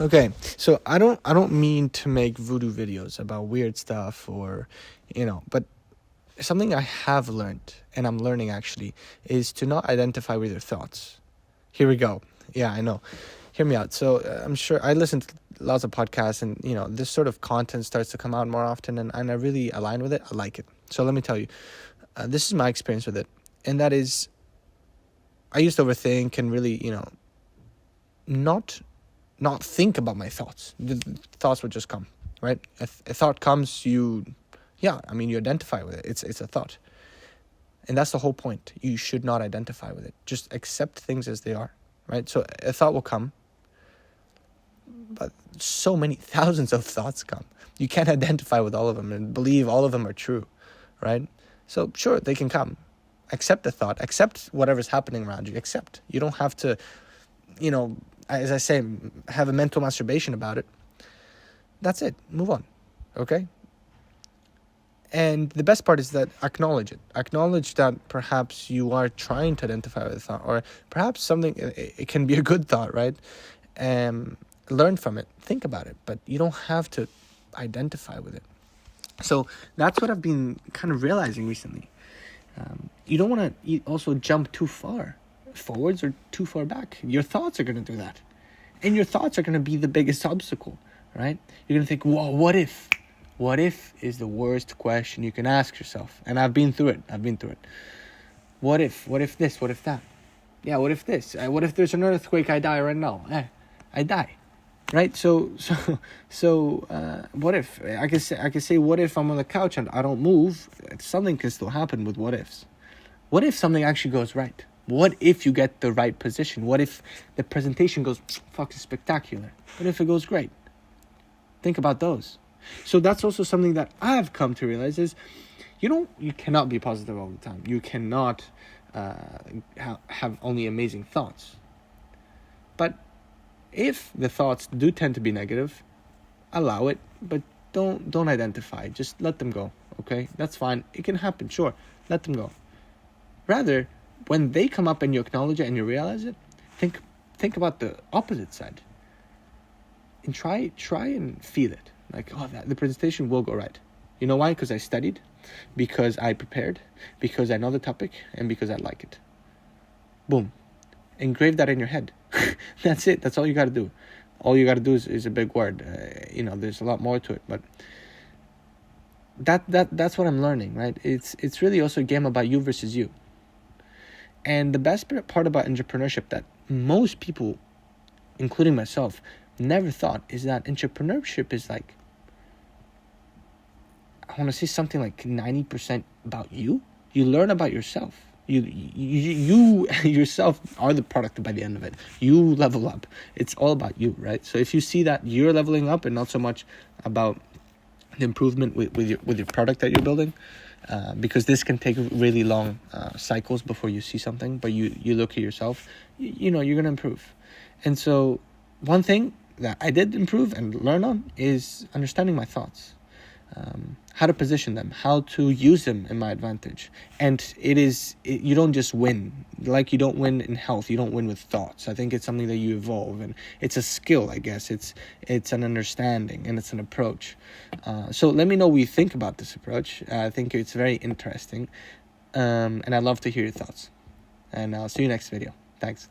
Okay, so I don't mean to make voodoo videos about weird stuff or, but something I have learned, and I'm learning actually, is to not identify with your thoughts. Here we go. Yeah, I know. Hear me out. So I'm sure I listen to lots of podcasts, and this sort of content starts to come out more often, and I really align with it. I like it. So let me tell you, this is my experience with it, and that is, I used to overthink and really, not think about my thoughts. The thoughts would just come, right? A thought comes, you identify with it. It's a thought. And that's the whole point. You should not identify with it. Just accept things as they are, right? So a thought will come, but so many thousands of thoughts come. You can't identify with all of them and believe all of them are true, right? So sure, they can come. Accept the thought. Accept whatever's happening around you. Accept. You don't have to, as I say, have a mental masturbation about it. That's it. Move on. Okay? And the best part is that acknowledge it. Acknowledge that perhaps you are trying to identify with a thought, or perhaps something, it can be a good thought, right? Learn from it. Think about it. But you don't have to identify with it. So that's what I've been kind of realizing recently. You don't want to also jump too far forwards or too far back. Your thoughts are going to do that. And your thoughts are going to be the biggest obstacle, right? You're going to think, whoa, what if? What if is the worst question you can ask yourself. And I've been through it. What if? What if this? What if that? Yeah, what if this? What if there's an earthquake? I die right now. I die. Right? So, what if? I could say, what if I'm on the couch and I don't move? Something can still happen with what ifs. What if something actually goes right? What if you get the right position? What if the presentation goes, fuck, it's spectacular? What if it goes great? Think about those. So that's also something that I've come to realize is, you cannot be positive all the time. You cannot have only amazing thoughts. But if the thoughts do tend to be negative, allow it, but don't identify. Just let them go, okay? That's fine. It can happen, sure. Let them go. Rather, when they come up and you acknowledge it and you realize it, think about the opposite side. And try and feel it. Like, the presentation will go right. You know why? Because I studied, because I prepared, because I know the topic, and because I like it. Boom. Engrave that in your head. That's it. That's all you got to do. All you got to do is a big word. There's a lot more to it, but that's what I'm learning, right? It's really also a game about you versus you. And the best part about entrepreneurship that most people, including myself, never thought is that entrepreneurship is like, I want to say something like 90% about you. You learn about yourself. You yourself are the product by the end of it. You level up. It's all about you, right? So if you see that you're leveling up and not so much about the improvement with your product that you're building, because this can take really long cycles before you see something, but you look at yourself, you're going to improve. And so one thing that I did improve and learn on is understanding my thoughts, how to position them, how to use them in my advantage. And you don't just win. Like you don't win in health, you don't win with thoughts. I think it's something that you evolve, and it's a skill, I guess. It's an understanding, and it's an approach. So let me know what you think about this approach. I think it's very interesting, and I'd love to hear your thoughts. And I'll see you next video. Thanks.